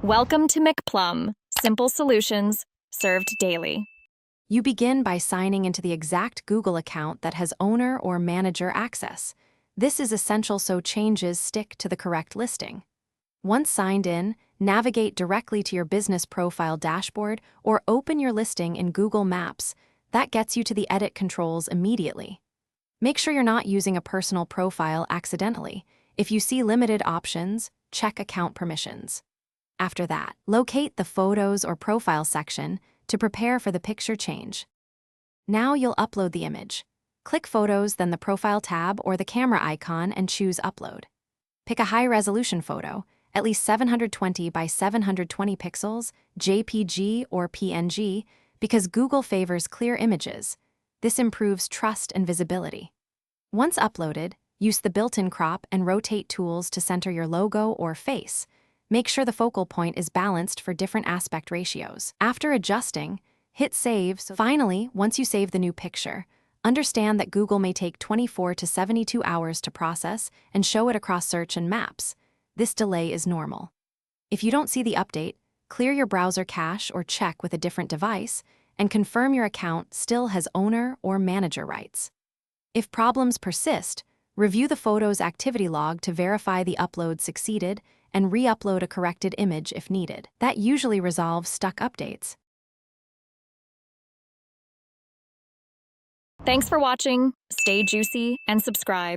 Welcome to McPlum, simple solutions served daily. You begin by signing into the exact Google account that has owner or manager access. This is essential so changes stick to the correct listing. Once signed in, navigate directly to your business profile dashboard or open your listing in Google Maps. That gets you to the edit controls immediately. Make sure you're not using a personal profile accidentally. If you see limited options, check account permissions. After that, locate the Photos or Profile section to prepare for the picture change. Now you'll upload the image. Click Photos, then the Profile tab or the camera icon and choose Upload. Pick a high-resolution photo, at least 720 by 720 pixels, JPG or PNG, because Google favors clear images. This improves trust and visibility. Once uploaded, use the built-in crop and rotate tools to center your logo or face. Make sure the focal point is balanced for different aspect ratios. After adjusting, hit Save. Finally, once you save the new picture, understand that Google may take 24 to 72 hours to process and show it across search and maps. This delay is normal. If you don't see the update, clear your browser cache or check with a different device and confirm your account still has owner or manager rights. If problems persist, review the photo's activity log to verify the upload succeeded and re-upload a corrected image if needed. That usually resolves stuck updates. Thanks for watching. Stay juicy and subscribe.